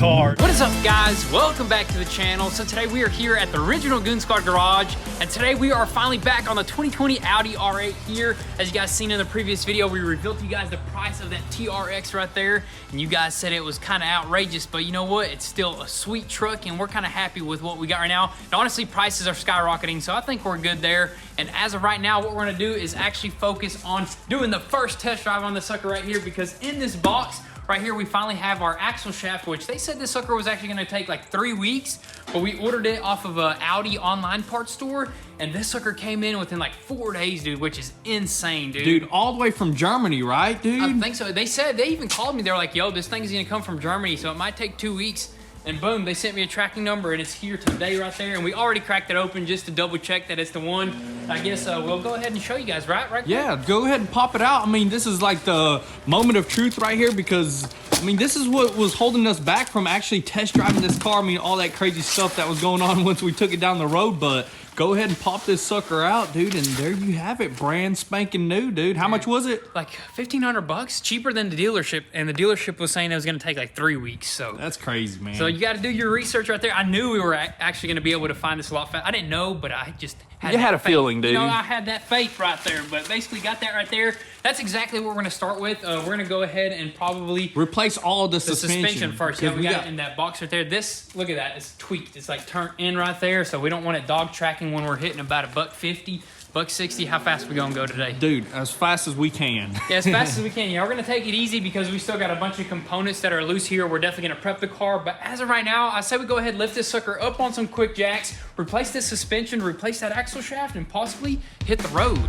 car. What is up, guys? Welcome back to the channel. So today we are here at the original Goon Squad garage, and today we are finally back on the 2020 Audi R8 here. As you guys seen in the previous video, we revealed to you guys the price of that TRX right there, and you guys said it was kind of outrageous, but you know what? It's still a sweet truck, and we're kind of happy with what we got right now. And honestly, prices are skyrocketing, so I think we're good there. And as of right now, what we're gonna do is actually focus on doing the first test drive on the sucker right here, because in this box right here, we finally have our axle shaft, which they said this sucker was actually gonna take like 3 weeks, but we ordered it off of an Audi online parts store, and this sucker came in within like 4 days, dude, which is insane, dude. Dude, all the way from Germany, right, dude? I think so. They said, they even called me, they were like, yo, this thing's gonna come from Germany, so it might take 2 weeks. And boom, they sent me a tracking number, and it's here today right there. And we already cracked it open just to double check that it's the one. I guess we'll go ahead and show you guys, right? Yeah, go ahead and pop it out. I mean, this is like the moment of truth right here, because I mean, this is what was holding us back from actually test driving this car. I mean, all that crazy stuff that was going on once we took it down the road, but go ahead and pop this sucker out, dude, and there you have it, brand spanking new, dude. How much was it? Like $1,500, cheaper than the dealership, and the dealership was saying it was gonna take like 3 weeks, so. That's crazy, man. So you gotta do your research right there. I knew we were actually gonna be able to find this a lot fast. I didn't know, but I just had You had a faith. feeling, dude. You know, I had that faith right there, but basically got that right there. That's exactly what we're gonna start with. We're gonna go ahead and probably replace all the suspension first. Yeah, we got it in that box right there. This, look at that, it's tweaked. It's like turned in right there, so we don't want it dog tracking when we're hitting about $150, $160. How fast we gonna go today? Dude, as fast as we can. Yeah, as fast as we can. Yeah, we're gonna take it easy because we still got a bunch of components that are loose here. We're definitely gonna prep the car, but as of right now, I say we go ahead and lift this sucker up on some quick jacks, replace this suspension, replace that axle shaft, and possibly hit the road.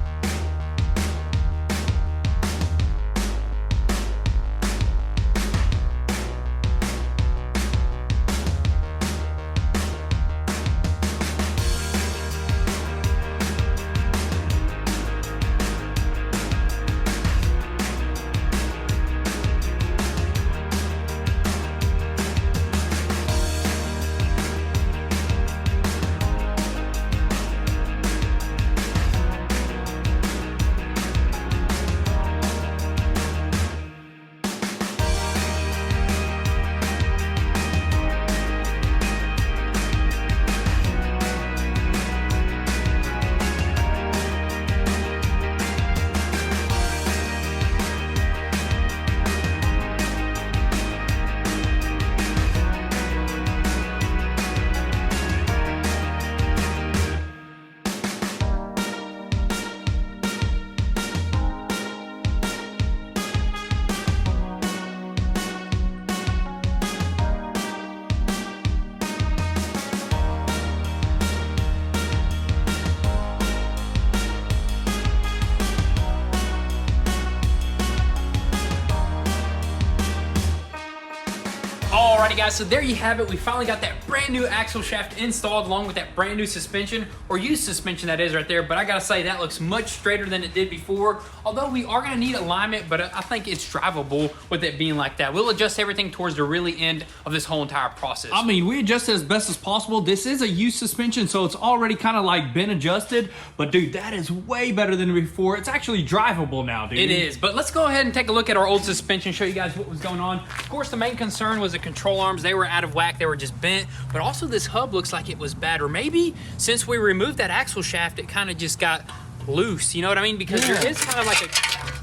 Alrighty guys, so there you have it. We finally got that brand new axle shaft installed along with that brand new suspension, or used suspension that is right there, but I gotta say that looks much straighter than it did before, although we are gonna need alignment, but I think it's drivable with it being like that. We'll adjust everything towards the really end of this whole entire process. I mean, we adjust it as best as possible. This is a used suspension, so it's already kind of like been adjusted, but dude, that is way better than before. It's actually drivable now, dude. It is, but let's go ahead and take a look at our old suspension, show you guys what was going on. Of course, the main concern was the control arms. They were out of whack, they were just bent, but also this hub looks like it was bad, or maybe since we removed that axle shaft, it kind of just got loose, you know what I mean? Because there is kind of like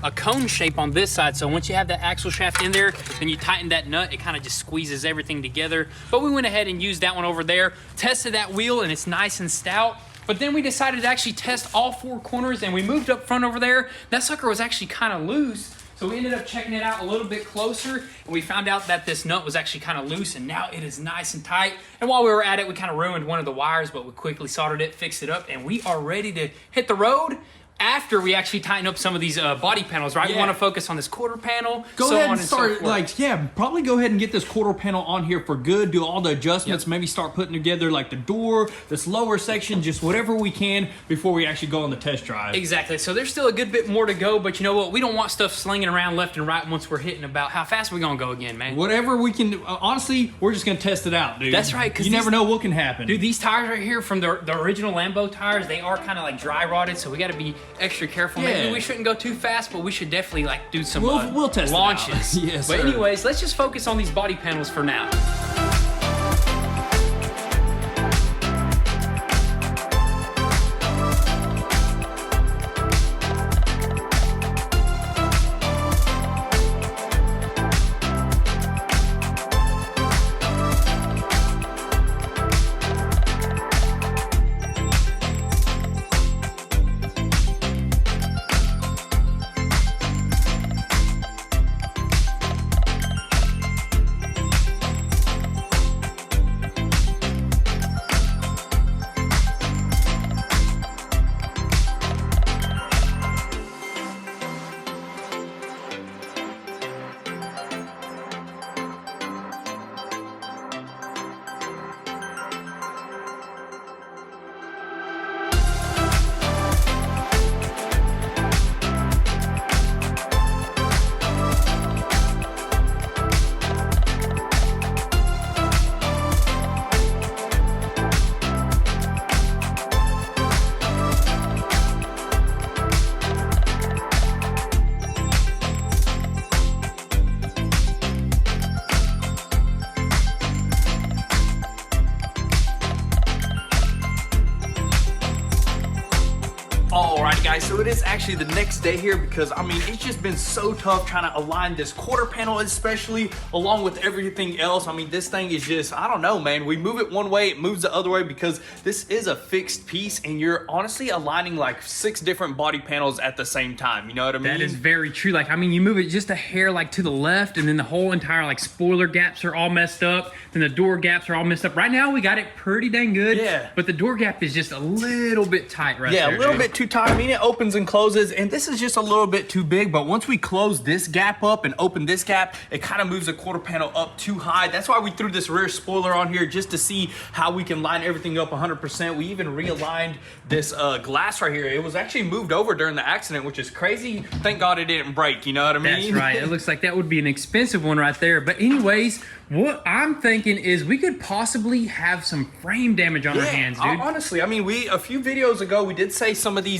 a cone shape on this side, so once you have that axle shaft in there, then you tighten that nut, it kind of just squeezes everything together. But we went ahead and used that one over there, tested that wheel, and it's nice and stout. But then we decided to actually test all 4 corners, and we moved up front over there. That sucker was actually kind of loose, so we ended up checking it out a little bit closer, and we found out that this nut was actually kind of loose, and now it is nice and tight. And while we were at it, we kind of ruined one of the wires, but we quickly soldered it, fixed it up, and we are ready to hit the road after we actually tighten up some of these body panels, right? Yeah. We want to focus on this quarter panel. Go ahead and start, probably go ahead and get this quarter panel on here for good, do all the adjustments, maybe start putting together like the door, this lower section, just whatever we can before we actually go on the test drive. Exactly, so there's still a good bit more to go, but you know what? We don't want stuff slinging around left and right once we're hitting about. How fast are we gonna go again, man? Whatever we can do. Honestly, we're just gonna test it out, dude. That's right, because you never know what can happen. Dude, these tires right here from the original Lambo tires, they are kind of like dry rotted, so we gotta be extra careful. Maybe we shouldn't go too fast, but we should definitely like do some we'll test launches. Yes, but sir. anyways, let's just focus on these body panels for now. Alright guys, so it is actually the next day here because I mean it's just been so tough trying to align this quarter panel, especially along with everything else. I mean this thing is just, I don't know man, we move it one way, it moves the other way because this is a fixed piece and you're honestly aligning like 6 different body panels at the same time, you know what I mean? That is very true. Like, I mean, you move it just a hair like to the left and then the whole entire like spoiler gaps are all messed up, then the door gaps are all messed up. Right now we got it pretty dang good, yeah, but the door gap is just a little bit tight right there. Yeah, a little bit too tight. I mean, it opens and closes, and this is just a little bit too big, but once we close this gap up and open this gap, it kind of moves the quarter panel up too high. That's why we threw this rear spoiler on here, just to see how we can line everything up 100%. We even realigned this glass right here. It was actually moved over during the accident, which is crazy. Thank God it didn't break, you know what I mean? That's right. It looks like that would be an expensive one right there. But anyways, what I'm thinking is we could possibly have some frame damage on our hands, dude. Honestly, I mean, a few videos ago, we did say some of these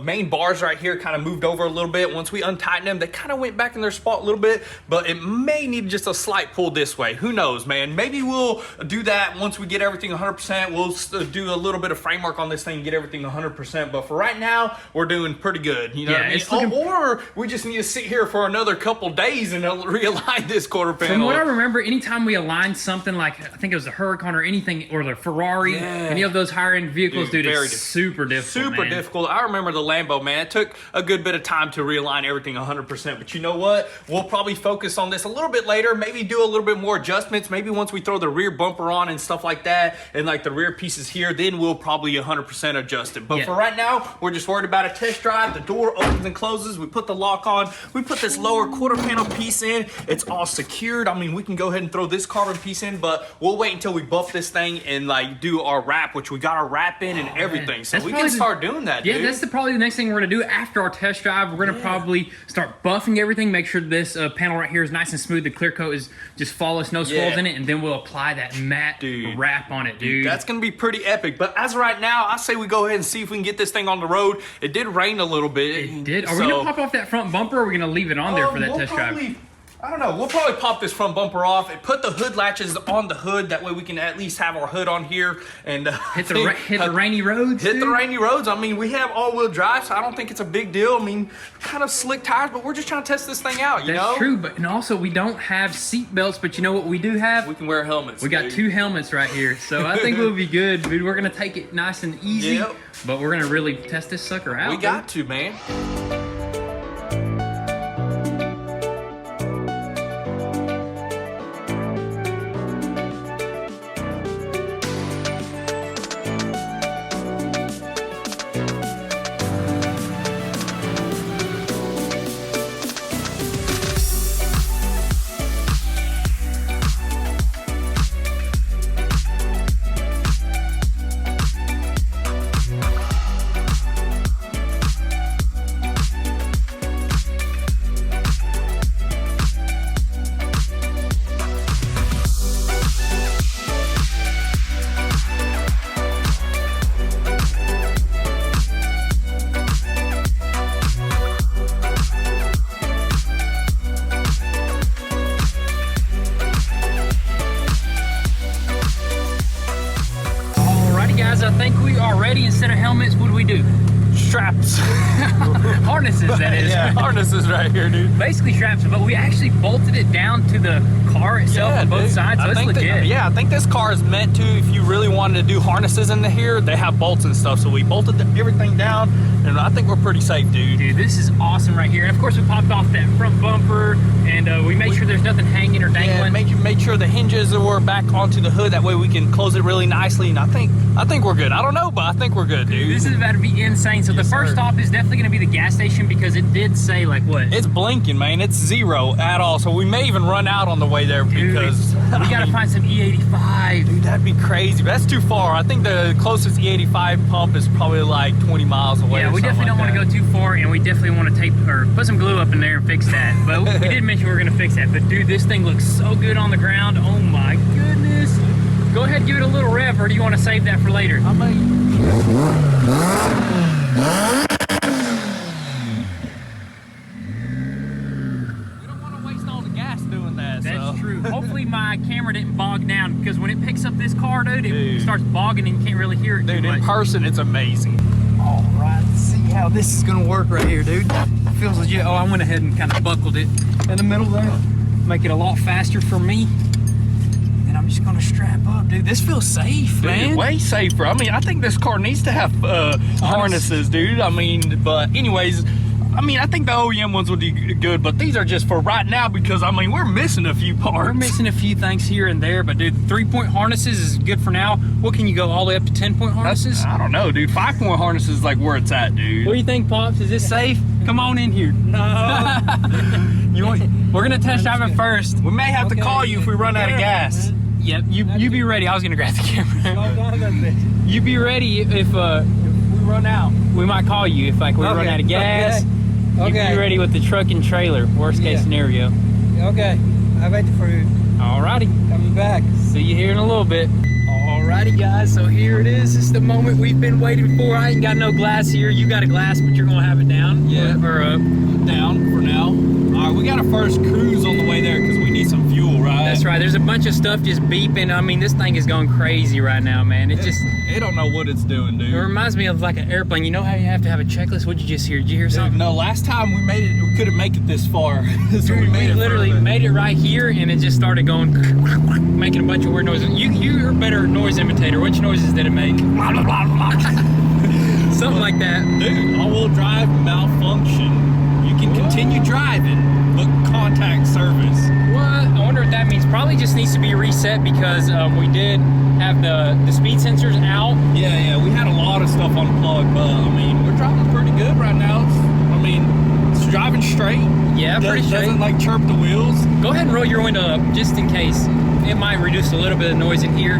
main bars right here kind of moved over a little bit. Once we untightened them, they kind of went back in their spot a little bit, but it may need just a slight pull this way. Who knows, man? Maybe we'll do that once we get everything 100%. We'll do a little bit of framework on this thing and get everything 100%, but for right now, we're doing pretty good. You know what I mean? Or we just need to sit here for another couple days and realign this quarter panel. From what I remember, anytime we align something like, I think it was a Huracan or anything, or the Ferrari, any of those higher end vehicles, dude, it's super difficult. Super difficult. I remember the Lambo, man. It took a good bit of time to realign everything 100%, but you know what? We'll probably focus on this a little bit later, maybe do a little bit more adjustments. Maybe once we throw the rear bumper on and stuff like that, and like the rear pieces here, then we'll probably 100% adjust it. But for right now, we're just worried about a test drive. The door opens and closes. We put the lock on. We put this lower quarter panel piece in. It's all secured. I mean, we can go ahead and throw this carbon piece in, but we'll wait until we buff this thing and like do our wrap, which we got our wrap in and everything. So we can start doing that, dude. Yeah, that's probably the next thing we're gonna do after our test drive. We're gonna probably start buffing everything, make sure this panel right here is nice and smooth. The clear coat is just flawless, no swirls in it, and then we'll apply that matte wrap on it, dude. That's gonna be pretty epic. But as of right now, I say we go ahead and see if we can get this thing on the road. It did rain a little bit. It did. Are we gonna pop off that front bumper, or are we gonna leave it on there for that test drive? I don't know. We'll probably pop this front bumper off and put the hood latches on the hood. That way we can at least have our hood on here and hit the rainy roads. Hit the rainy roads. I mean, we have all-wheel drive, so I don't think it's a big deal. I mean, kind of slick tires, but we're just trying to test this thing out, you know? That's true, and also we don't have seat belts, but you know what we do have? We can wear helmets. We got 2 helmets right here, so I think we'll be good, dude. We're gonna take it nice and easy, but we're gonna really test this sucker out. We got to, man. I think we are ready. Instead of helmets, what do we do? Straps. Harnesses, that is. Yeah, harnesses right here, dude. Basically straps, but we actually bolted it down to the car itself on both sides, so it's legit. I think this car is meant to, if you really wanted to do harnesses in here, they have bolts and stuff, so we bolted everything down, and I think we're pretty safe, dude. Dude, this is awesome right here. And of course, we popped off that front bumper, and we made sure there's nothing hanging or dangling. Yeah, made sure the hinges were back onto the hood, that way we can close it really nicely, and I think we're good. I don't know, but I think we're good, dude. This is about to be insane. So the first stop is definitely going to be the gas station, because it did say, like, what? It's blinking, man. It's 0 at all, so we may even run out on the way there, dude, because we got to find some E85. Dude, that'd be crazy. But that's too far. I think the closest E85 pump is probably like 20 miles away. Yeah, we definitely don't want to go too far, and we definitely want to tape or put some glue up in there and fix that. But we did mention we were going to fix that. But dude, this thing looks so good on the ground. Oh my goodness. Go ahead and give it a little rev, or do you want to save that for later? I mean, Hopefully my camera didn't bog down, because when it picks up this car, dude, it starts bogging and you can't really hear it too much. In person, it's amazing. All right, see see how this is gonna work right here, dude. Feels legit. Oh, I went ahead and kind of buckled it in the middle there. Make it a lot faster for me. And I'm just gonna strap up, dude. This feels safe, man. Way safer. I mean, I think this car needs to have harnesses, dude. I mean, but anyways, I mean, I think the OEM ones would be good, but these are just for right now because, I mean, we're missing a few parts. We're missing a few things here and there, but dude, 3-point harnesses is good for now. What can you go all the way up to 10-point harnesses? I don't know, dude. 5-point harnesses is like where it's at, dude. What do you think, Pops? Is this safe? Come on in here. No. We're gonna test drive it first. We may have to call you if we run out of gas. Yep, you be ready. I was gonna grab the camera. You be ready if we run out. We might call you if like we run out of gas. Okay. You be ready with the truck and trailer. Worst case scenario. Okay, I'll wait for you. Alrighty. Coming back. See you here in a little bit. Alrighty, guys. So here it is. This is the moment we've been waiting for. I ain't got no glass here. You got a glass, but you're gonna have it down. Yeah. Or up. Down for now. All right, we got our first cruise on the way there because we need some fuel, right? That's right. There's a bunch of stuff just beeping. I mean, this thing is going crazy right now, man. It don't know what it's doing, dude. It reminds me of like an airplane. You know how you have to have a checklist? What'd you just hear? Did you hear something? No, last time we made it, we couldn't make it this far. So we literally made it right here, and it just started going, making a bunch of weird noises. You're a better noise imitator. Which noises did it make? Something like that. Dude, all-wheel drive malfunction. You can continue driving, but contact service. What? I wonder what that means. Probably just needs to be reset because we did have the speed sensors out. Yeah, we had a lot of stuff unplugged, but I mean, we're driving pretty good right now. It's driving straight. Yeah, pretty straight. Doesn't like chirp the wheels. Go ahead and roll your window up just in case. It might reduce a little bit of noise in here.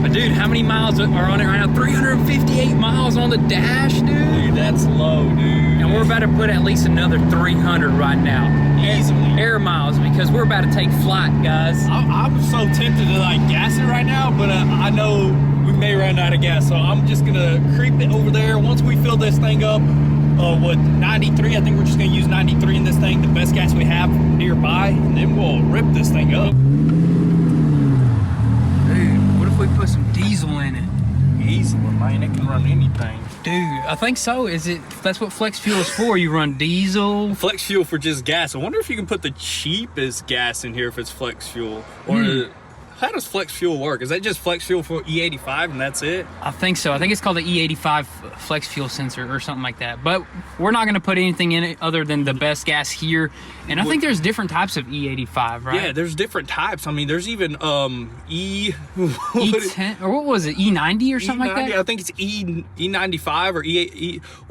But dude, how many miles are on it right now? 358 miles on the dash, dude. Dude, that's low, dude. And we're about to put at least another 300 right now. Easily. Air miles, because we're about to take flight, guys. I'm so tempted to like gas it right now, but I know we may run out of gas, so I'm just gonna creep it over there. Once we fill this thing up, with 93, I think we're just gonna use 93 in this thing, the best gas we have nearby, and then we'll rip this thing up. Dude, what if we put some diesel in it? Easily, man, it can run anything. Dude, I think so. That's what flex fuel is for. You run diesel. Flex fuel for just gas. I wonder if you can put the cheapest gas in here if it's flex fuel. Or how does flex fuel work? Is that just flex fuel for E85 and that's it? I think so. I think it's called the E85 flex fuel sensor or something like that. But we're not going to put anything in it other than the best gas here. And I think there's different types of E85, right? Yeah, there's different types. I mean, there's even E10 or what was it? E90 or something E90, like that? I think it's E95 or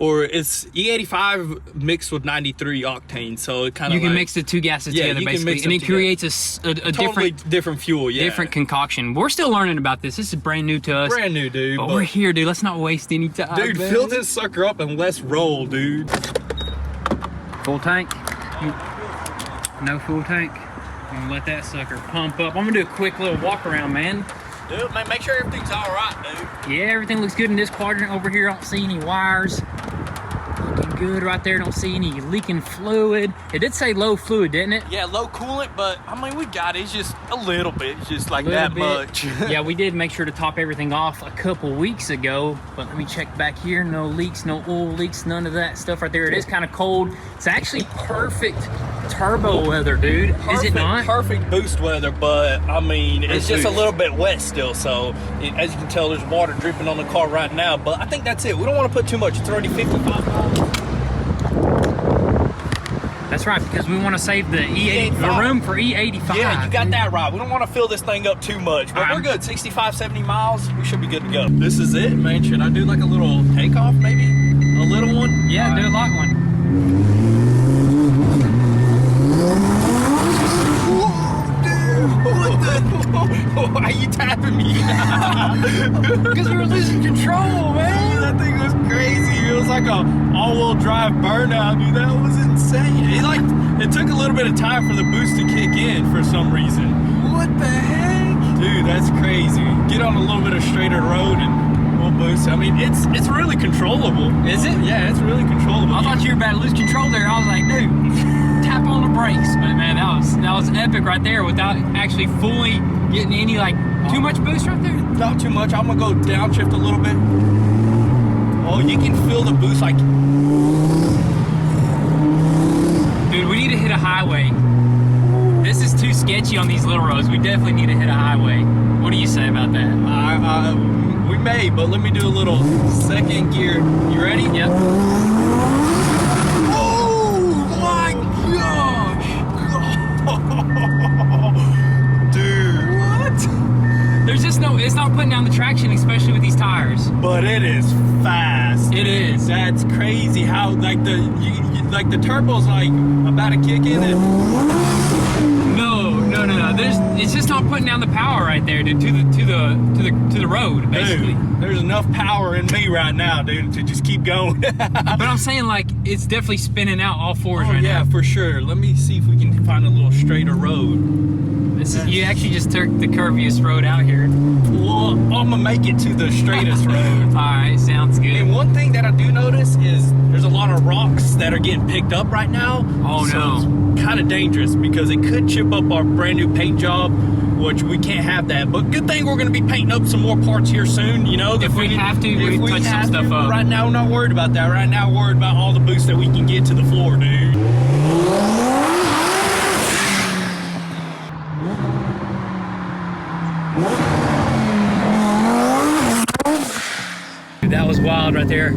or it's E85 mixed with 93 octane. So it kind of you can mix the two gases together basically, and it creates a totally different fuel. Yeah, different concoction. We're still learning about this. This is brand new to us. Brand new, dude. But we're here, dude. Let's not waste any time. Dude, man. fill this sucker up and let's roll, dude. Full tank. No full tank. I'm gonna let that sucker pump up. I'm gonna do a quick little walk around, man. Dude, man, make sure everything's all right, dude. Yeah, everything looks good in this quadrant over here. I don't see any wires. Looking good right there. Don't see any leaking fluid. It did say low fluid, didn't it? Yeah, low coolant, but I mean, we got it. It's just a little bit. It's just like that much. Yeah, we did make sure to top everything off a couple weeks ago, but let me check back here. No leaks, no oil leaks, none of that stuff right there. It is kind of cold. It's actually perfect turbo weather, dude. Is it not? Perfect boost weather, but I mean, it's just a little bit wet still. So as you can tell, there's water dripping on the car right now, but I think that's it. We don't want to put too much. It's already 55 miles. That's right, because we want to save the the room for E85. Yeah, you got that right. We don't want to fill this thing up too much, but we're good. 65, 70 miles, we should be good to go. This is it, man. Should I do like a little takeoff, maybe? A little one? Yeah, do a light one. What the? Why are you tapping me? Because we were losing control, man. That thing was crazy. It was like a all-wheel drive burnout, dude. That was insane. It took a little bit of time for the boost to kick in for some reason. What the heck? Dude, that's crazy. Get on a little bit of straighter road and we'll boost. I mean, it's really controllable. Is it? Yeah, it's really controllable. I thought you were about to lose control there. I was like, dude, tap on the brakes. But man, that was epic right there without actually fully getting any like too much boost right there. Not too much. I'm gonna go downshift a little bit. Oh, you can feel the boost like. Dude, we need to hit a highway. This is too sketchy on these little roads. We definitely need to hit a highway. What do you say about that? We may, but let me do a little second gear. You ready? Yep. Oh my gosh! Dude, what? There's just no, it's not putting down the traction, especially with these tires. But it is fast. It is. That's crazy how like the the turbo's like about to kick in and. No. It's just not putting down the power right there, dude, to the road, basically. Dude, there's enough power in me right now, dude, to just keep going. But I'm saying, like, it's definitely spinning out all fours right now. Yeah, for sure. Let me see if we can find a little straighter road. This is, you actually just took the curviest road out here. Well, I'm gonna make it to the straightest road. All right, sounds good. And one thing that I do notice is there's a lot of rocks that are getting picked up right now. Oh, no. It's kind of dangerous because it could chip up our brand new paint job, which we can't have that. But good thing we're gonna be painting up some more parts here soon, you know. If we have to, we can touch some stuff up. Right now, we're not worried about that. Right now, we're worried about all the boosts that we can get to the floor, dude. Dude, that was wild right there.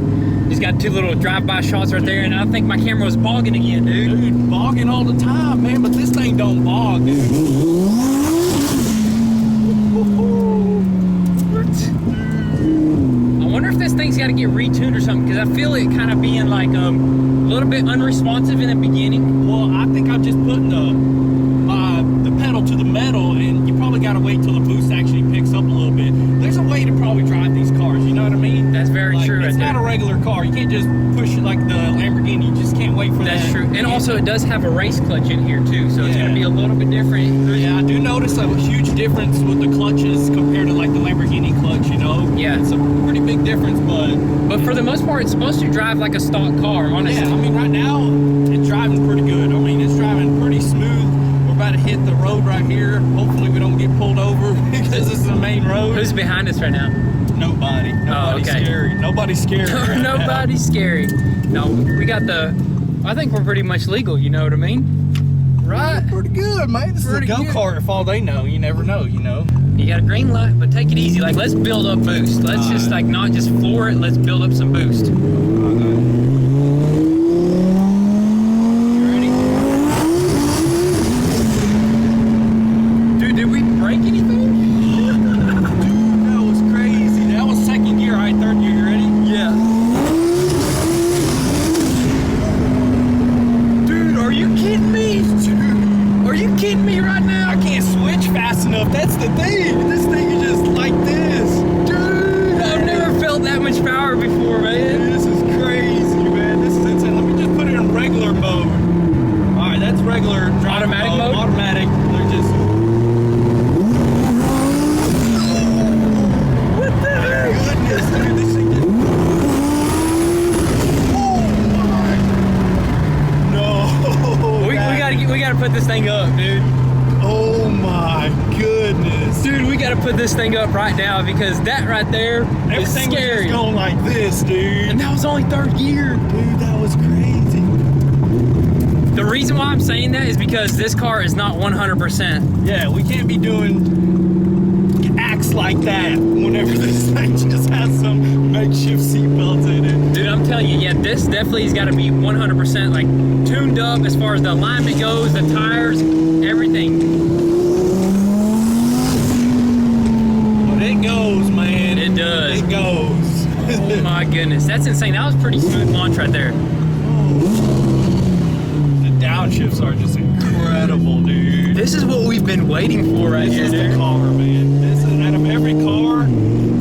Just got two little drive-by shots right there, and I think my camera was bogging again, dude. Dude, bogging all the time, man, but this thing don't bog, dude. I wonder if this thing's got to get retuned or something, because I feel it kind of being like a little bit unresponsive in the beginning. Well, I think I'm just putting the pedal to the metal, and you probably got to wait till the boost actually picks up a little bit. There's a way to probably drive these cars, you know what I mean? That's very true right It's there. not a regular car. You can't just push it like the Lamborghini. You just can't wait for that. That's true. And also, it does have a race clutch in here, too, so it's Yeah. going to be a little bit different. Yeah, I do notice a huge difference with the clutches compared to like the Lamborghini clutch, you know? Yeah. It's a pretty big difference, But for the most part, it's supposed to drive like a stock car, honestly. yeah, I mean, right now, it's driving pretty good. I mean, it's driving pretty smooth. We're about to hit the road right here. Hopefully we don't get pulled over because this is the main road. Who's behind us right now? Nobody. Nobody's okay. scary. Nobody's scary. Right now. Nobody's scary. No, we got I think we're pretty much legal, you know what I mean? Right? Pretty good, man. This Pretty is a go-kart if all they know. You never know, you know. You got a green light, but take it easy. Like, let's build up boost. Let's just, like, not just floor it. Let's build up some boost. You ready? Dude, did we break anything? Dude, that was crazy. That was second gear, right? Third gear. You ready? Yeah. Dude, are you kidding me? Dude, Are you kidding me right now? I can't switch fast enough. That's the thing. This thing is just like this. Dude, I've never felt that much power before, man. Dude, this is crazy, man. This is insane. Let me just put it in regular mode. All right, that's regular driver Automatic mode? Automatic. They're just. What the heck? Goodness, dude, this thing just. Oh my! No. We gotta put this thing up, dude. Oh my goodness. Dude, we gotta put this thing up right now because that right there is Everything was scary. just going like this, dude. And that was only third gear. Dude, that was crazy. The reason why I'm saying that is because this car is not 100%. Yeah, we can't be doing acts like that whenever this thing just has some makeshift seatbelts in it. Dude, I'm telling you, yeah, this definitely has got to be 100% like tuned up as far as the alignment goes, the tires, everything. But it goes, man. It does. It goes. Oh my goodness, that's insane. That was pretty smooth launch right there. The downshifts are just incredible, dude. This is what we've been waiting for right This here, is dude. the car, man. This is out of every car.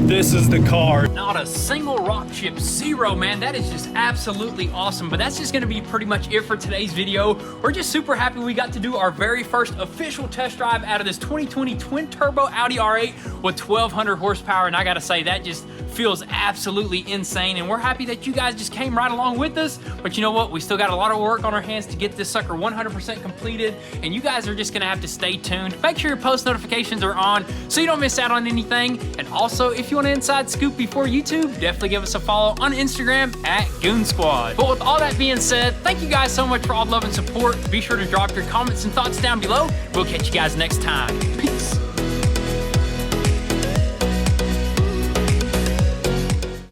This is the car. Not a single rock chip, zero, man. That is just absolutely awesome. But that's just gonna be pretty much it for today's video. We're just super happy we got to do our very first official test drive out of this 2020 twin turbo Audi R8 with 1200 horsepower. And I gotta say, that just feels absolutely insane. And we're happy that you guys just came right along with us. But you know what? We still got a lot of work on our hands to get this sucker 100% completed. And you guys are just gonna have to stay tuned. Make sure your post notifications are on so you don't miss out on anything. And also, if you want an inside scoop before YouTube, definitely give us a follow follow on Instagram at goonzquad. But with all that being said, thank you guys so much for all the love and support. Be sure to drop your comments and thoughts down below. We'll catch you guys next time. Peace.